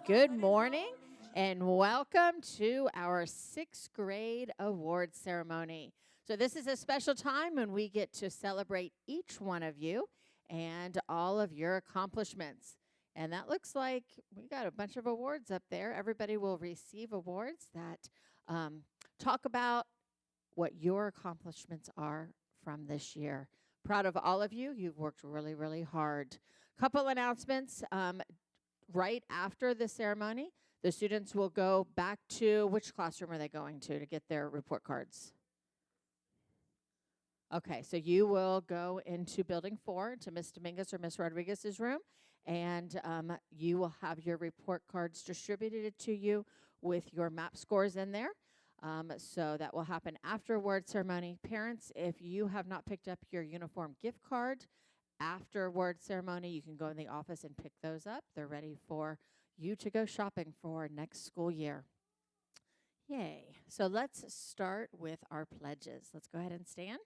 Good morning and welcome to our sixth grade award ceremony. So, this is a special time when we get to celebrate each one of you and all of your accomplishments. And that looks like we got a bunch of awards up there. Everybody will receive awards that talk about what your accomplishments are from this year. Proud of all of you. You've worked really, really hard. Couple announcements. Right after the ceremony, the students will go back to which classroom are they going to get their report cards? Okay, so you will go into building 4 to Miss Dominguez or Miss Rodriguez's room, and you will have your report cards distributed to you with your MAP scores in there. So that will happen after award ceremony. Parents, if you have not picked up your uniform gift card, after award ceremony, you can go in the office and pick those up. They're ready for you to go shopping for next school year. Yay. So let's start with our pledges. Let's go ahead and stand.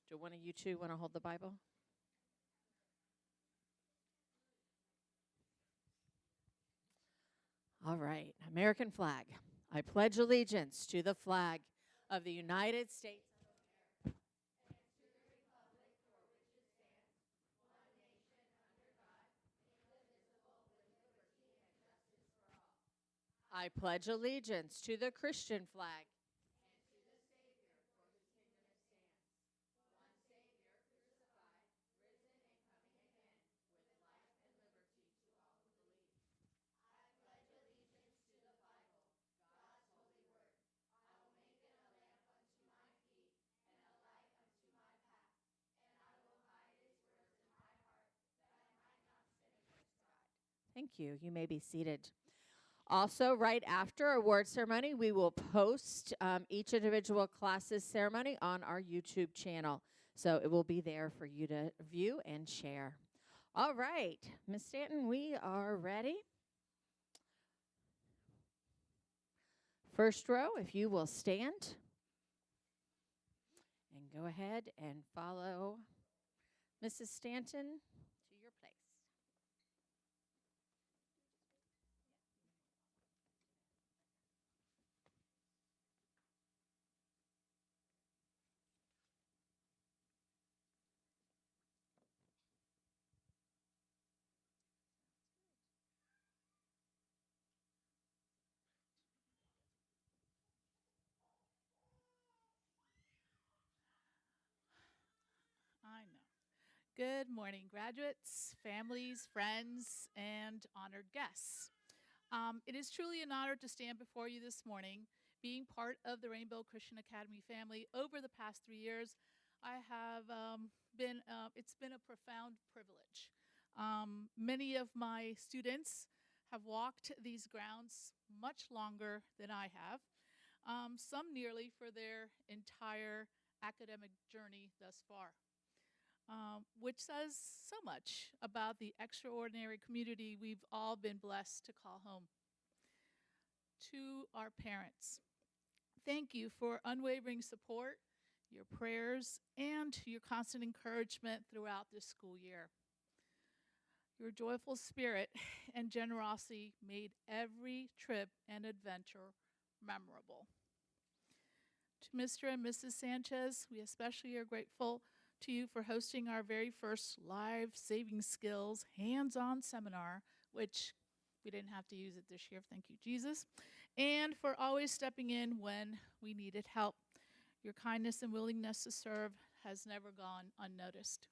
Do one of you two want to hold the Bible? All right. American flag. I pledge allegiance to the flag of the United States. I pledge allegiance to the Christian flag. Thank you. You may be seated. Also, right after award ceremony, we will post each individual class's ceremony on our YouTube channel. So it will be there for you to view and share. All right, Ms. Stanton, we are ready. First row, if you will stand and go ahead and follow Mrs. Stanton to your place. I know. Good morning, graduates, families, friends, and honored guests. It is truly an honor to stand before you this morning. Being part of the Rainbow Christian Academy family over the past 3 years, I have it's been a profound privilege. Many of my students have walked these grounds much longer than I have, some nearly for their entire academic journey thus far. Which says so much about the extraordinary community we've all been blessed to call home. To our parents, thank you for unwavering support, your prayers, and your constant encouragement throughout this school year. Your joyful spirit and generosity made every trip and adventure memorable. To Mr. and Mrs. Sanchez, we especially are grateful to you for hosting our very first live saving skills hands-on seminar, which we didn't have to use it this year, thank you, Jesus, and for always stepping in when we needed help. Your kindness and willingness to serve has never gone unnoticed.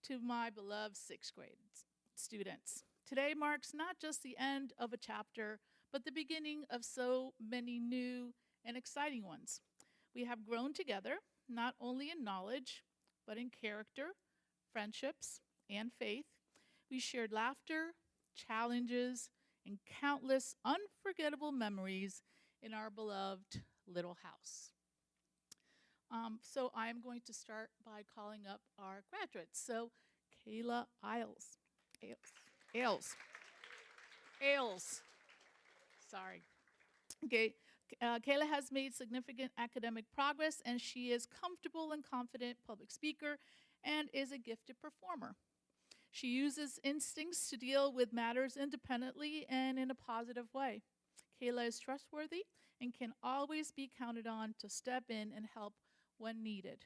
To my beloved sixth grade students, today marks not just the end of a chapter, but the beginning of so many new and exciting ones. We have grown together, not only in knowledge, but in character, friendships, and faith. We shared laughter, challenges, and countless unforgettable memories in our beloved little house. So I'm going to start by calling up our graduates. So Kayla Ailes. Sorry. Okay. Kayla has made significant academic progress, and she is comfortable and confident public speaker and is a gifted performer. She uses instincts to deal with matters independently and in a positive way. Kayla is trustworthy and can always be counted on to step in and help when needed.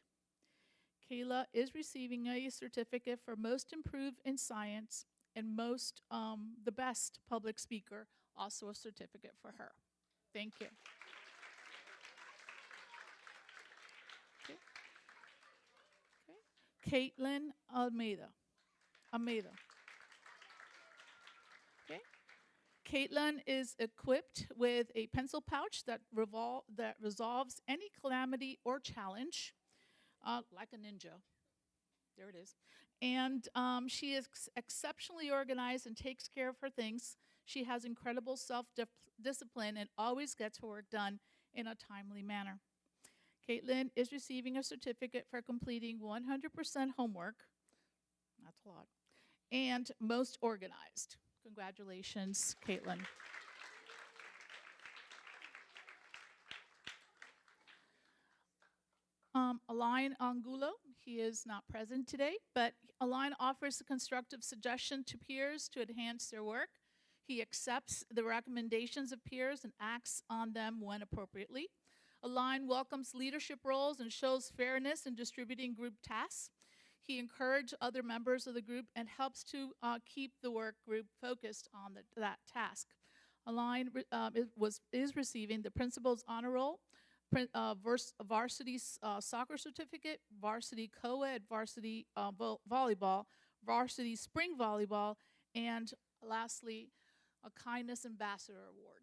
Kayla is receiving a certificate for Most Improved in Science and the Best Public Speaker, also a certificate for her. Thank you. Okay. Okay. Caitlin Almeida. Okay. Caitlin is equipped with a pencil pouch that resolves any calamity or challenge, like a ninja. There it is. And she is exceptionally organized and takes care of her things. She has incredible self-discipline and always gets her work done in a timely manner. Caitlin is receiving a certificate for completing 100% homework. That's a lot. And most organized. Congratulations, Caitlin. Alain Angulo, he is not present today, but Alain offers a constructive suggestion to peers to enhance their work. He accepts the recommendations of peers and acts on them when appropriately. Alain welcomes leadership roles and shows fairness in distributing group tasks. He encourages other members of the group and helps to keep the work group focused on that task. Alain is receiving the Principal's Honor Roll, varsity soccer certificate, varsity co-ed, varsity volleyball, varsity spring volleyball, and lastly, a Kindness Ambassador Award.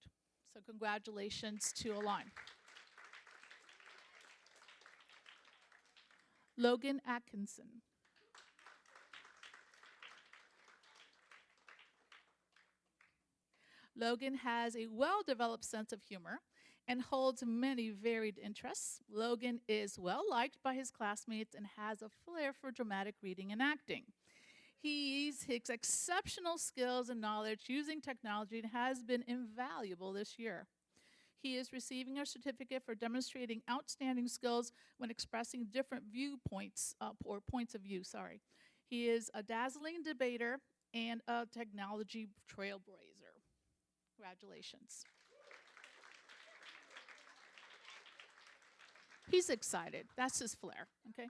So congratulations to Alain. Logan Atkinson. Logan has a well-developed sense of humor and holds many varied interests. Logan is well-liked by his classmates and has a flair for dramatic reading and acting. His exceptional skills and knowledge using technology has been invaluable this year. He is receiving a certificate for demonstrating outstanding skills when expressing different viewpoints, or points of view, sorry. He is a dazzling debater and a technology trailblazer. Congratulations. He's excited. That's his flair, okay?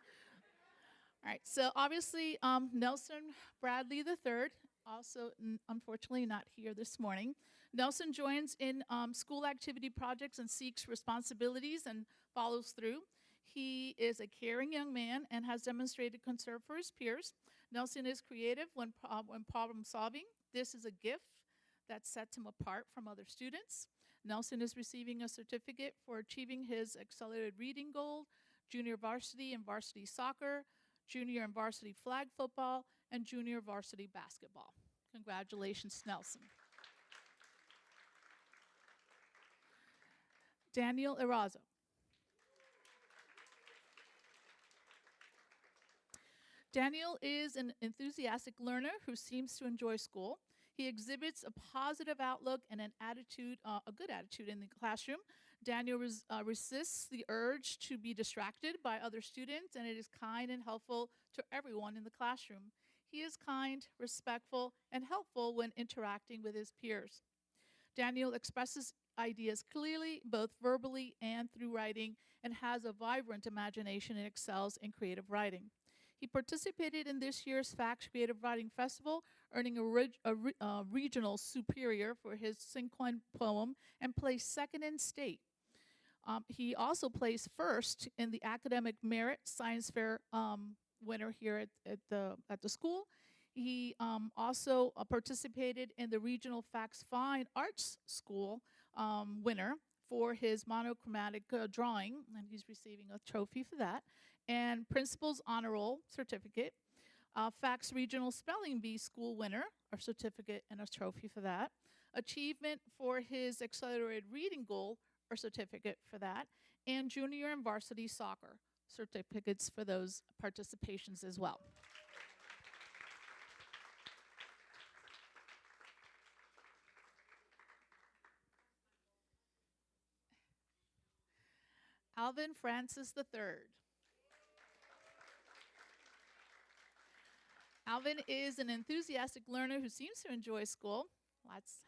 All right, so obviously Nelson Bradley III, also unfortunately not here this morning. Nelson joins in school activity projects and seeks responsibilities and follows through. He is a caring young man and has demonstrated concern for his peers. Nelson is creative when problem solving. This is a gift that sets him apart from other students. Nelson is receiving a certificate for achieving his accelerated reading goal, junior varsity and varsity soccer, junior and varsity flag football, and junior varsity basketball. Congratulations, Nelson. Daniel Erazo. Daniel is an enthusiastic learner who seems to enjoy school. He exhibits a positive outlook and a good attitude in the classroom. Daniel resists the urge to be distracted by other students, and it is kind and helpful to everyone in the classroom. He is kind, respectful, and helpful when interacting with his peers. Daniel expresses ideas clearly, both verbally and through writing, and has a vibrant imagination and excels in creative writing. He participated in this year's FACS Creative Writing Festival, earning a regional superior for his cinquain poem and placed second in state. He also placed first in the Academic Merit Science Fair winner here at the school. He also participated in the Regional FACS Fine Arts School winner for his monochromatic drawing, and he's receiving a trophy for that, and Principal's Honor Roll certificate. FACS Regional Spelling Bee School winner, a certificate and a trophy for that. Achievement for his accelerated reading goal, a certificate for that. And junior and varsity soccer certificates for those participations as well. Alvin Francis III. Alvin is an enthusiastic learner who seems to enjoy school,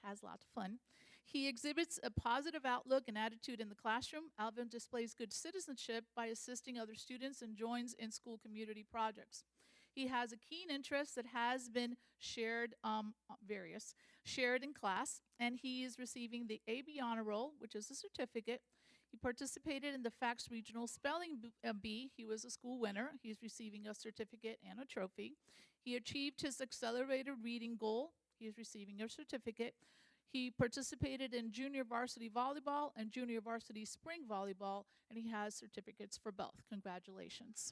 has lots of fun. He exhibits a positive outlook and attitude in the classroom. Alvin displays good citizenship by assisting other students and joins in school community projects. He has a keen interest that has been shared, shared in class, and he is receiving the AB Honor Roll, which is a certificate. He participated in the FACS Regional Spelling Bee. He was a school winner. He's receiving a certificate and a trophy. He achieved his accelerated reading goal. He is receiving a certificate. He participated in junior varsity volleyball and junior varsity spring volleyball, and he has certificates for both. Congratulations.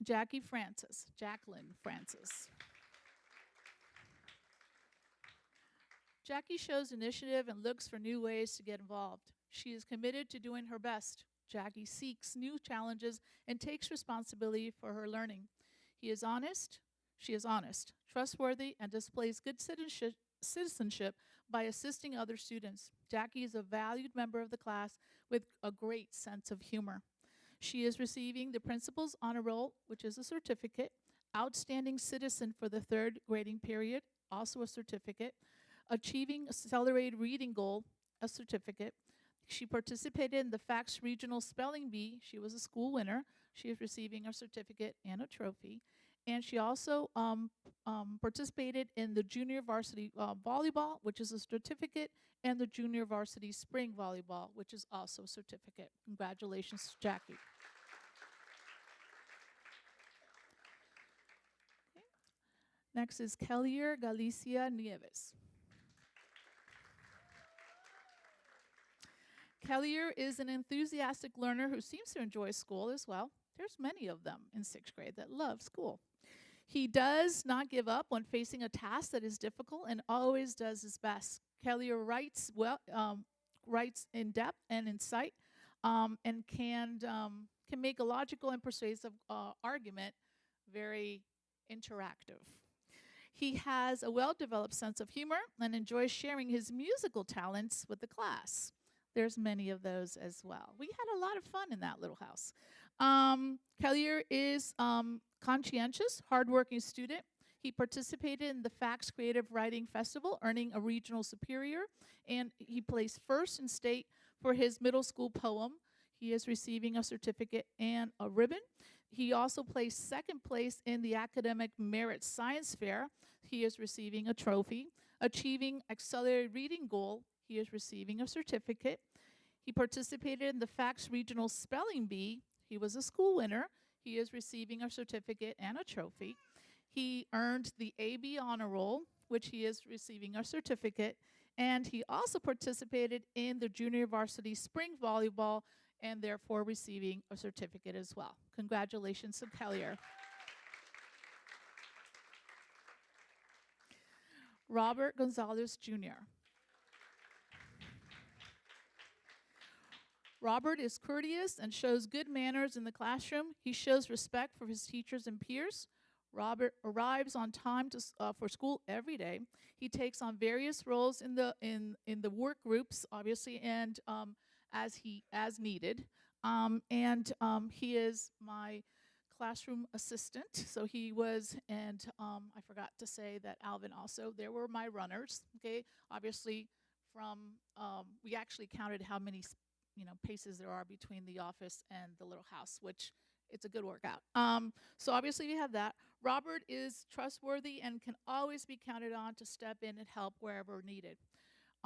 Jacqueline Francis. Jackie shows initiative and looks for new ways to get involved. She is committed to doing her best. Jackie seeks new challenges and takes responsibility for her learning. She is honest, trustworthy, and displays good citizenship by assisting other students. Jackie is a valued member of the class with a great sense of humor. She is receiving the Principal's Honor Roll, which is a certificate, Outstanding Citizen for the third grading period, also a certificate, Achieving Accelerated Reading Goal, a certificate. She participated in the FACS Regional Spelling Bee. She was a school winner. She is receiving a certificate and a trophy. And she also participated in the junior varsity volleyball, which is a certificate, and the junior varsity spring volleyball, which is also a certificate. Congratulations, Jackie. Okay. Next is Kellier Galicia Nieves. Kellier is an enthusiastic learner who seems to enjoy school as well. There's many of them in 6th grade that love school. He does not give up when facing a task that is difficult and always does his best. Kellier writes in depth and insight, and can make a logical and persuasive argument very interactive. He has a well-developed sense of humor and enjoys sharing his musical talents with the class. There's many of those as well. We had a lot of fun in that little house. Kellier is conscientious, hardworking student. He participated in the FACS Creative Writing Festival, earning a regional superior, and he placed first in state for his middle school poem. He is receiving a certificate and a ribbon. He also placed second place in the Academic Merit Science Fair. He is receiving a trophy. Achieving Accelerated Reading Goal, he is receiving a certificate. He participated in the FACS Regional Spelling Bee. He was a school winner. He is receiving a certificate and a trophy. He earned the AB Honor Roll, which he is receiving a certificate. And he also participated in the junior varsity spring volleyball and therefore receiving a certificate as well. Congratulations to Kellier. Robert Gonzalez Jr. Robert is courteous and shows good manners in the classroom. He shows respect for his teachers and peers. Robert arrives on time for school every day. He takes on various roles in the work groups, obviously, and as needed. He is my classroom assistant. So he was, and I forgot to say that Alvin also. There were my runners. Okay, obviously, we actually counted how many paces there are between the office and the little house, which it's a good workout. So obviously we have that. Robert is trustworthy and can always be counted on to step in and help wherever needed.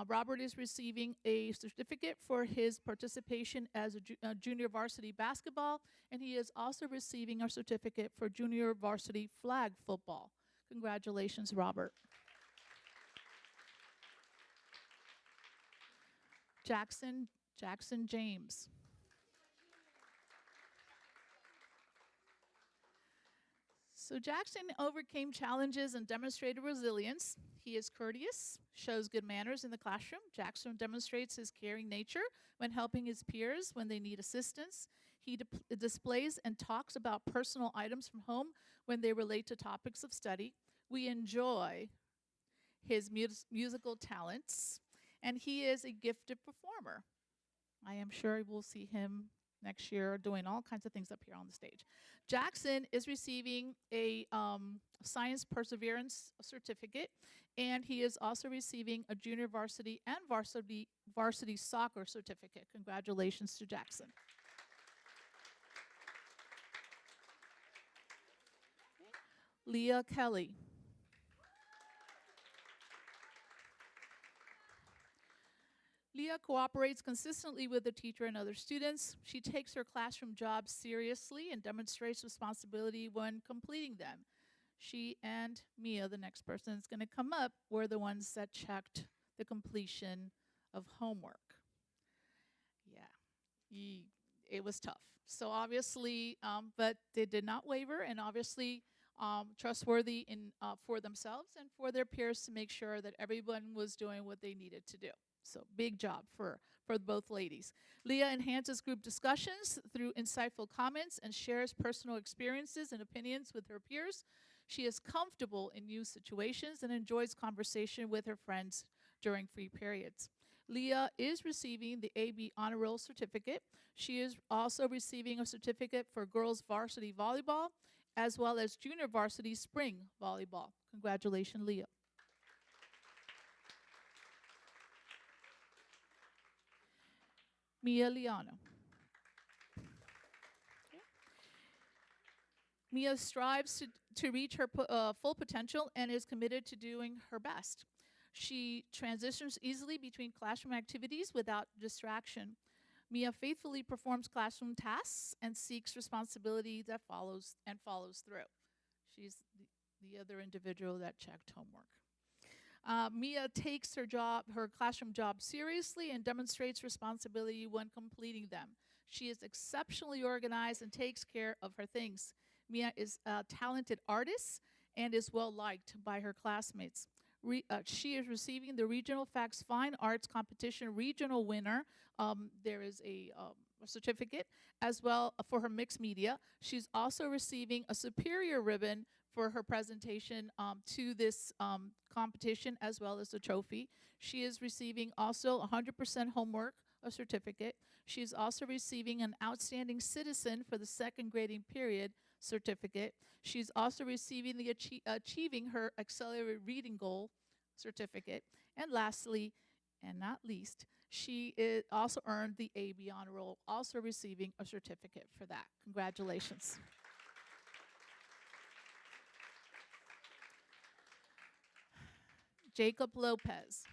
Robert is receiving a certificate for his participation as a junior varsity basketball, and he is also receiving a certificate for junior varsity flag football. Congratulations, Robert. Jackson James. So Jackson overcame challenges and demonstrated resilience. He is courteous, shows good manners in the classroom. Jackson demonstrates his caring nature when helping his peers when they need assistance. He displays and talks about personal items from home when they relate to topics of study. We enjoy his musical talents, and he is a gifted performer. I am sure we'll see him next year, doing all kinds of things up here on the stage. Jackson is receiving a Science Perseverance Certificate, and he is also receiving a junior varsity and varsity soccer certificate. Congratulations to Jackson. Leah Kelly. Leah cooperates consistently with the teacher and other students. She takes her classroom job seriously and demonstrates responsibility when completing them. She and Mia, the next person that's going to come up, were the ones that checked the completion of homework. Yeah, it was tough. So obviously, but they did not waver, and obviously trustworthy for themselves and for their peers to make sure that everyone was doing what they needed to do. So big job for both ladies. Leah enhances group discussions through insightful comments and shares personal experiences and opinions with her peers. She is comfortable in new situations and enjoys conversation with her friends during free periods. Leah is receiving the AB Honor Roll Certificate. She is also receiving a certificate for girls varsity volleyball as well as junior varsity spring volleyball. Congratulations, Leah. Mia Liano. Mia strives to reach her full potential and is committed to doing her best. She transitions easily between classroom activities without distraction. Mia faithfully performs classroom tasks and seeks responsibility that follows through. She's the other individual that checked homework. Mia takes her classroom job seriously and demonstrates responsibility when completing them. She is exceptionally organized and takes care of her things. Mia is a talented artist and is well liked by her classmates. She is receiving the Regional Facts Fine Arts Competition regional winner. There is a certificate as well for her mixed media. She's also receiving a superior ribbon for her presentation to this competition as well as a trophy. She is receiving also 100% homework, a certificate. She is also receiving an Outstanding Citizen for the second grading period certificate. She's also receiving the Achieving Her Accelerated Reading Goal certificate. And lastly, and not least, she also earned the AB Honor Roll, also receiving a certificate for that. Congratulations. Jacob Lopez.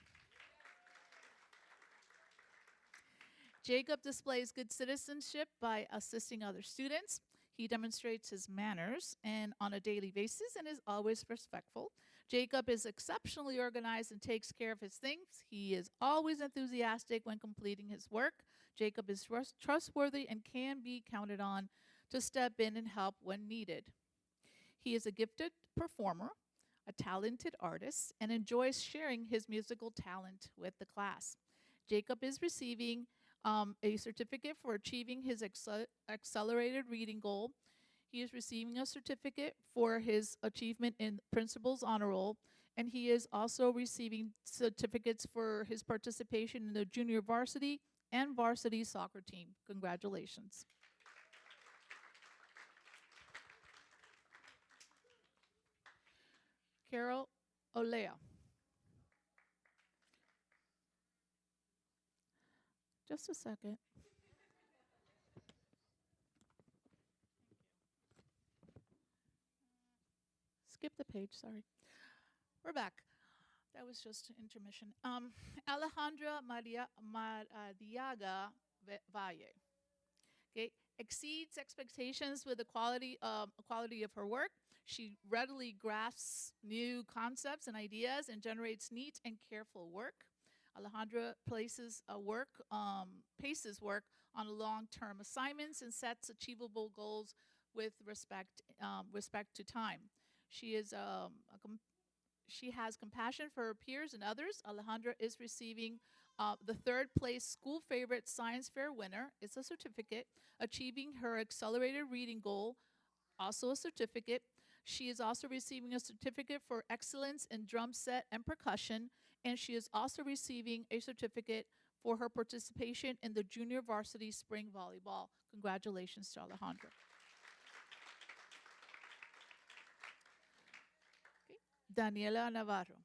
Jacob displays good citizenship by assisting other students. He demonstrates his manners and on a daily basis and is always respectful. Jacob is exceptionally organized and takes care of his things. He is always enthusiastic when completing his work. Jacob is trustworthy and can be counted on to step in and help when needed. He is a gifted performer, a talented artist, and enjoys sharing his musical talent with the class. Jacob is receiving a certificate for achieving his accelerated reading goal. He is receiving a certificate for his achievement in Principal's Honor Roll, and he is also receiving certificates for his participation in the junior varsity and varsity soccer team. Congratulations. Carol Olea. Just a second. Skip the page, sorry. We're back. That was just intermission. Alejandra Madiaga Valle. Okay, exceeds expectations with the quality of her work. She readily grasps new concepts and ideas and generates neat and careful work. Alejandra paces work on long-term assignments and sets achievable goals with respect to time. She has compassion for her peers and others. Alejandra is receiving the third place school favorite science fair winner. It's a certificate. Achieving her accelerated reading goal, also a certificate. She is also receiving a certificate for excellence in drum set and percussion, and she is also receiving a certificate for her participation in the junior varsity spring volleyball. Congratulations to Alejandra. Okay. Daniela Navarro.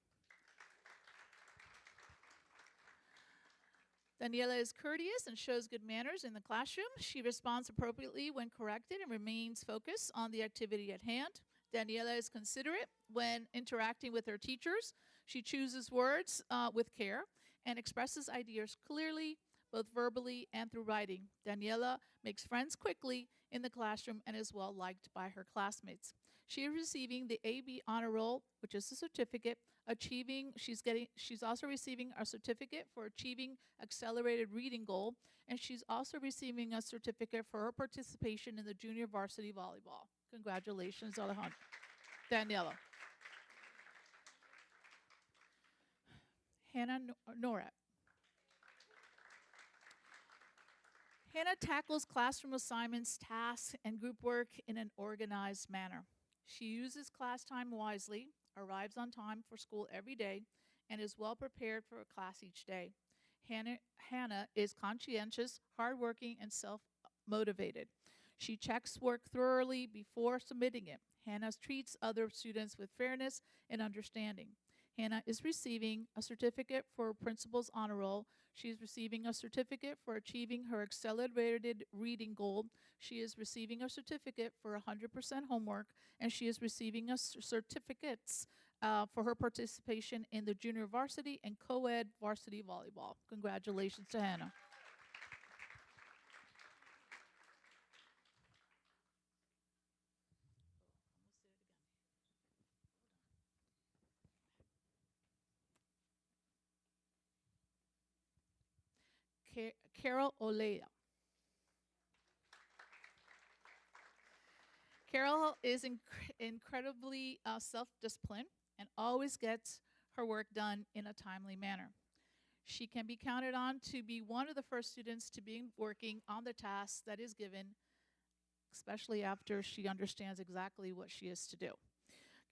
Daniela is courteous and shows good manners in the classroom. She responds appropriately when corrected and remains focused on the activity at hand. Daniela is considerate when interacting with her teachers. She chooses words with care and expresses ideas clearly, both verbally and through writing. Daniela makes friends quickly in the classroom and is well liked by her classmates. She is receiving the AB Honor Roll, which is a certificate. She's also receiving a certificate for achieving accelerated reading goal, and she's also receiving a certificate for her participation in the junior varsity volleyball. Congratulations, Alejandra. Daniela. Hannah Norat. Hannah tackles classroom assignments, tasks, and group work in an organized manner. She uses class time wisely, arrives on time for school every day, and is well prepared for a class each day. Hannah is conscientious, hardworking, and self-motivated. She checks work thoroughly before submitting it. Hannah treats other students with fairness and understanding. Hannah is receiving a certificate for Principal's Honor Roll. She is receiving a certificate for achieving her accelerated reading goal. She is receiving a certificate for 100% homework, and she is receiving certificates for her participation in the junior varsity and co-ed varsity volleyball. Congratulations to Hannah. Carol Olea. Carol is incredibly self-disciplined and always gets her work done in a timely manner. She can be counted on to be one of the first students to be working on the task that is given, especially after she understands exactly what she is to do.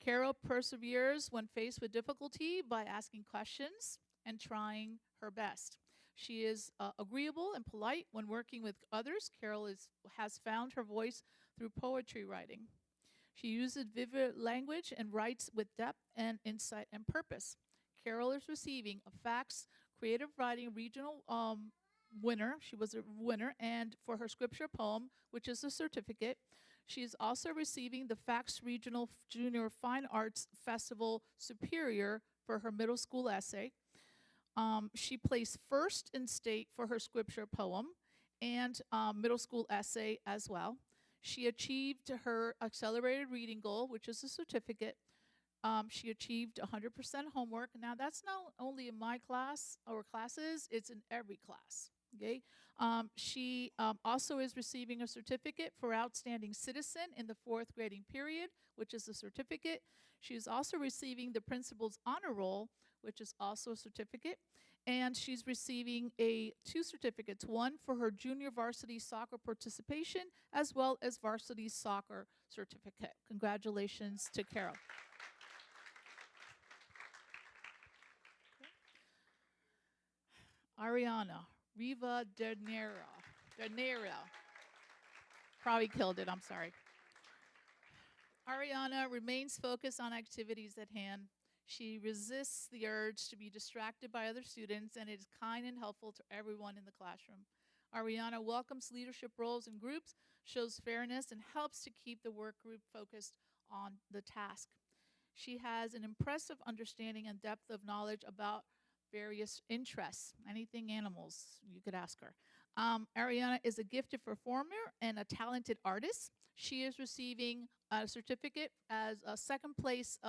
Carol perseveres when faced with difficulty by asking questions and trying her best. She is agreeable and polite when working with others. Carol has found her voice through poetry writing. She uses vivid language and writes with depth and insight and purpose. Carol is receiving a FACS Creative Writing Regional winner. She was a winner, and for her scripture poem, which is a certificate. She is also receiving the FACS Regional Junior Fine Arts Festival Superior for her middle school essay. She placed first in state for her scripture poem and middle school essay as well. She achieved her accelerated reading goal, which is a certificate. She achieved 100% homework. Now, that's not only in my class or classes, it's in every class. Okay. She also is receiving a certificate for Outstanding Citizen in the 4th grading period, which is a certificate. She is also receiving the Principal's Honor Roll, which is also a certificate. And she's receiving two certificates, one for her junior varsity soccer participation, as well as varsity soccer certificate. Congratulations to Carol. Ariana Riva Dernera. Probably killed it, I'm sorry. Ariana remains focused on activities at hand. She resists the urge to be distracted by other students and is kind and helpful to everyone in the classroom. Ariana welcomes leadership roles in groups, shows fairness, and helps to keep the work group focused on the task. She has an impressive understanding and depth of knowledge about various interests, anything animals, you could ask her. Ariana is a gifted performer and a talented artist. She is receiving a certificate as a second place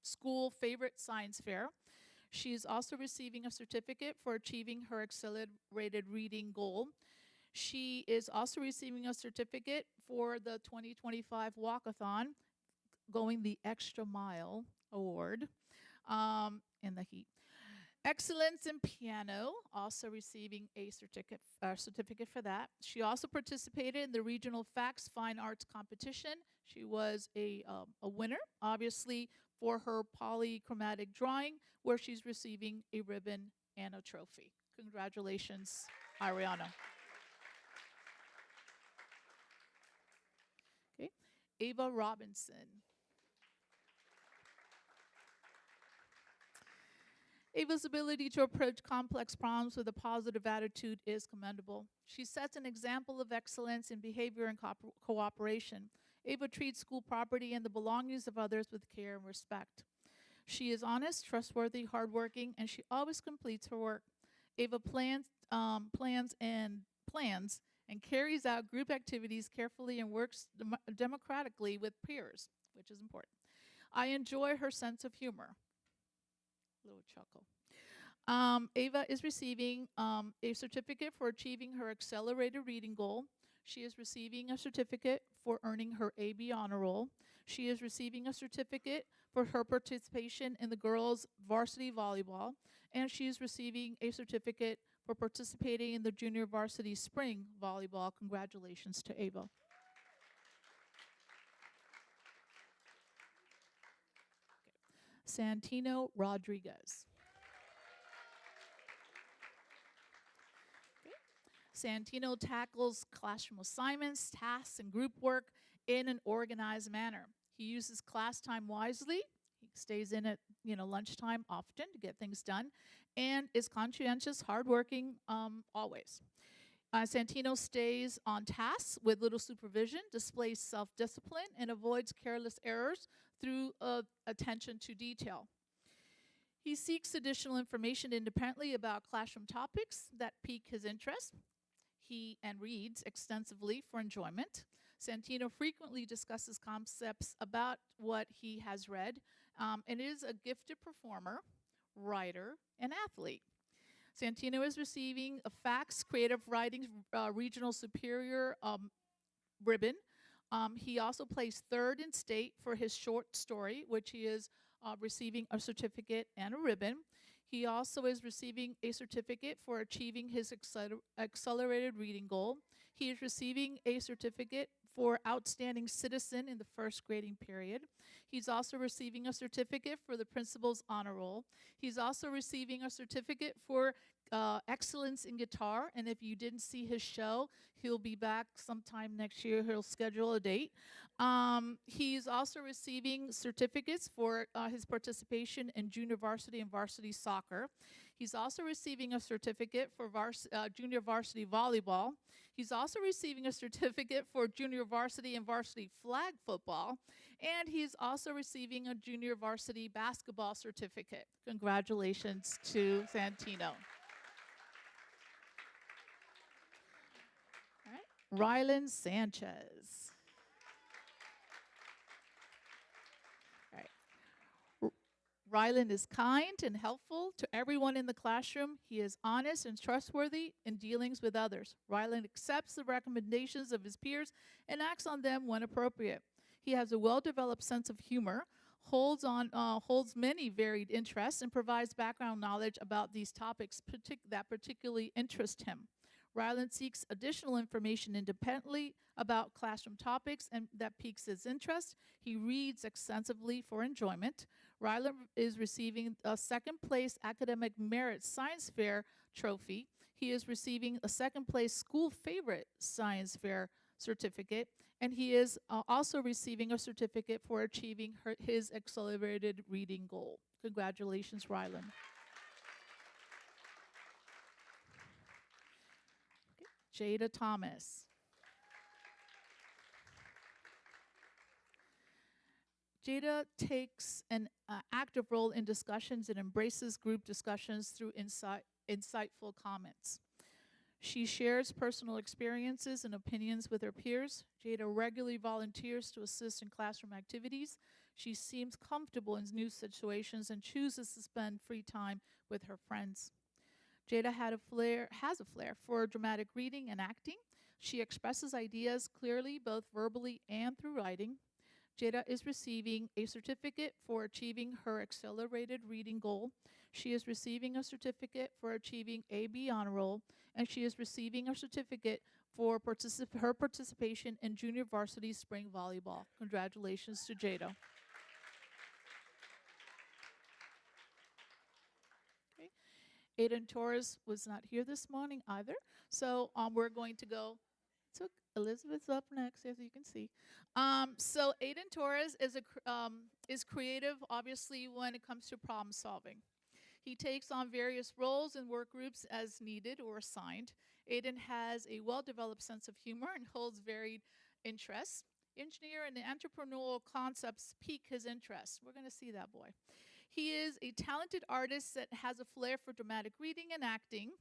school favorite science fair. She is also receiving a certificate for achieving her accelerated reading goal. She is also receiving a certificate for the 2025 Walkathon, going the extra mile award in the heat. Excellence in piano, also receiving a certificate for that. She also participated in the regional FACS Fine Arts competition. She was a winner, obviously, for her polychromatic drawing, where she's receiving a ribbon and a trophy. Congratulations, Ariana. Okay. Ava Robinson. Ava's ability to approach complex problems with a positive attitude is commendable. She sets an example of excellence in behavior and cooperation. Ava treats school property and the belongings of others with care and respect. She is honest, trustworthy, hardworking, and she always completes her work. Ava plans and carries out group activities carefully and works democratically with peers, which is important. I enjoy her sense of humor. Little chuckle. Ava is receiving a certificate for achieving her accelerated reading goal. She is receiving a certificate for earning her AB honor roll. She is receiving a certificate for her participation in the girls' varsity volleyball. And she is receiving a certificate for participating in the junior varsity spring volleyball. Congratulations to Ava. Santino Rodriguez. Okay. Santino tackles classroom assignments, tasks, and group work in an organized manner. He uses class time wisely. He stays in at lunchtime often to get things done, and is conscientious, hardworking, always. Santino stays on task with little supervision, displays self-discipline, and avoids careless errors through attention to detail. He seeks additional information independently about classroom topics that pique his interest. He reads extensively for enjoyment. Santino frequently discusses concepts about what he has read, and is a gifted performer, writer, and athlete. Santino is receiving a FACS Creative Writing Regional Superior ribbon. He also placed third in state for his short story, which he is receiving a certificate and a ribbon. He also is receiving a certificate for achieving his accelerated reading goal. He is receiving a certificate for outstanding citizen in the first grading period. He's also receiving a certificate for the principal's honor roll. He's also receiving a certificate for excellence in guitar, and if you didn't see his show, he'll be back sometime next year. He'll schedule a date. He's also receiving certificates for his participation in junior varsity and varsity soccer. He's also receiving a certificate for junior varsity volleyball. He's also receiving a certificate for junior varsity and varsity flag football. And he's also receiving a junior varsity basketball certificate. Congratulations to Santino. All right, Rylan Sanchez. Rylan is kind and helpful to everyone in the classroom. He is honest and trustworthy in dealings with others. Rylan accepts the recommendations of his peers and acts on them when appropriate. He has a well-developed sense of humor, holds many varied interests, and provides background knowledge about these topics that particularly interest him. Rylan seeks additional information independently about classroom topics and that piques his interest. He reads extensively for enjoyment. Rylan is receiving a second place Academic Merit Science Fair trophy. He is receiving a second place School Favorite Science Fair certificate, and he is also receiving a certificate for achieving his accelerated reading goal. Congratulations, Rylan. Jada Thomas. Jada takes an active role in discussions and embraces group discussions through insightful comments. She shares personal experiences and opinions with her peers. Jada regularly volunteers to assist in classroom activities. She seems comfortable in new situations and chooses to spend free time with her friends. Jada has a flair for dramatic reading and acting. She expresses ideas clearly, both verbally and through writing. Jada is receiving a certificate for achieving her accelerated reading goal. She is receiving a certificate for achieving AB honor roll, and she is receiving a certificate for her participation in junior varsity spring volleyball. Congratulations to Jada. Okay. Aiden Torres was not here this morning either. So we're going to go. Took Elizabeth's up next, as you can see. So Aiden Torres is creative, obviously, when it comes to problem solving. He takes on various roles and work groups as needed or assigned. Aiden has a well-developed sense of humor and holds varied interests. Engineer and entrepreneurial concepts pique his interest. We're going to see that boy. He is a talented artist that has a flair for dramatic reading and acting,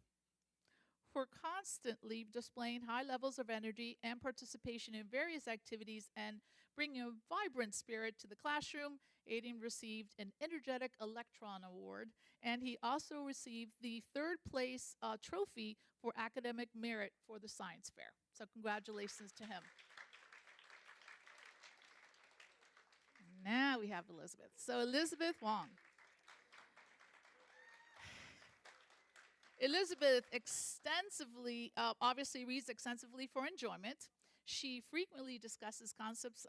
for constantly displaying high levels of energy and participation in various activities and bringing a vibrant spirit to the classroom. Aiden received an Energetic Electron Award, and he also received the third place trophy for academic merit for the science fair. So congratulations to him. Now we have Elizabeth. So Elizabeth Wong. Elizabeth obviously reads extensively for enjoyment. She frequently discusses concepts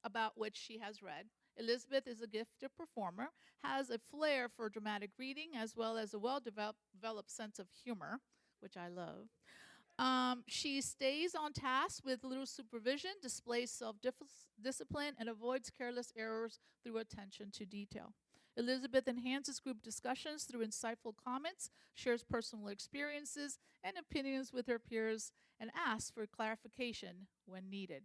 about which she has read. Elizabeth is a gifted performer, has a flair for dramatic reading, as well as a well-developed sense of humor, which I love. She stays on task with little supervision, displays self-discipline, and avoids careless errors through attention to detail. Elizabeth enhances group discussions through insightful comments, shares personal experiences and opinions with her peers, and asks for clarification when needed.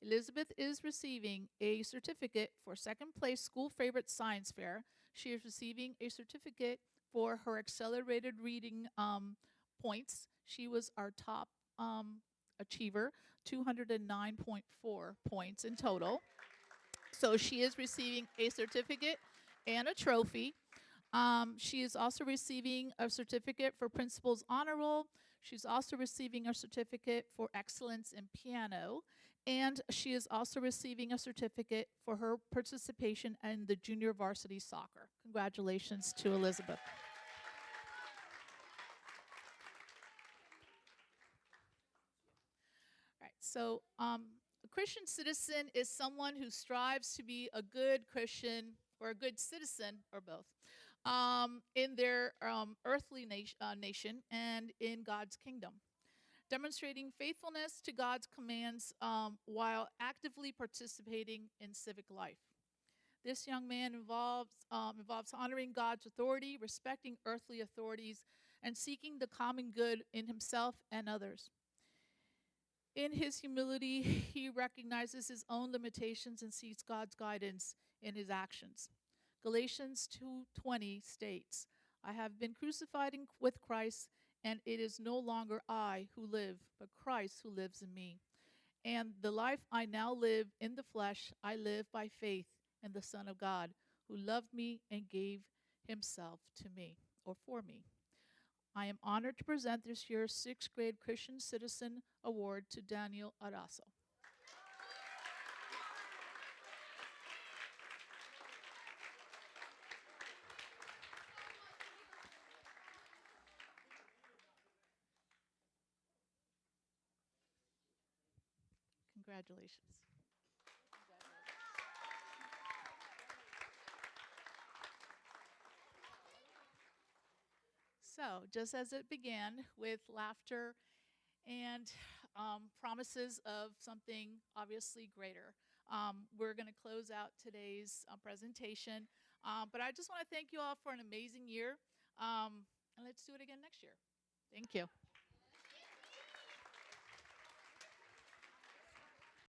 Elizabeth is receiving a certificate for second place school favorite science fair. She is receiving a certificate for her accelerated reading points. She was our top achiever, 209.4 points in total. So she is receiving a certificate and a trophy. She is also receiving a certificate for Principal's Honor Roll. She's also receiving a certificate for excellence in piano. And she is also receiving a certificate for her participation in the junior varsity soccer. Congratulations to Elizabeth. All right, so a Christian citizen is someone who strives to be a good Christian or a good citizen, or both, in their earthly nation and in God's kingdom, demonstrating faithfulness to God's commands while actively participating in civic life. This young man involves honoring God's authority, respecting earthly authorities, and seeking the common good in himself and others. In his humility, he recognizes his own limitations and seeks God's guidance in his actions. Galatians 2:20 states, "I have been crucified with Christ, and it is no longer I who live, but Christ who lives in me. And the life I now live in the flesh, I live by faith in the Son of God, who loved me and gave himself to me, or for me." I am honored to present this year's 6th grade Christian Citizen Award to Daniel Araso. Congratulations. So, just as it began with laughter and promises of something obviously greater, we're going to close out today's presentation. But I just want to thank you all for an amazing year, and let's do it again next year. Thank you.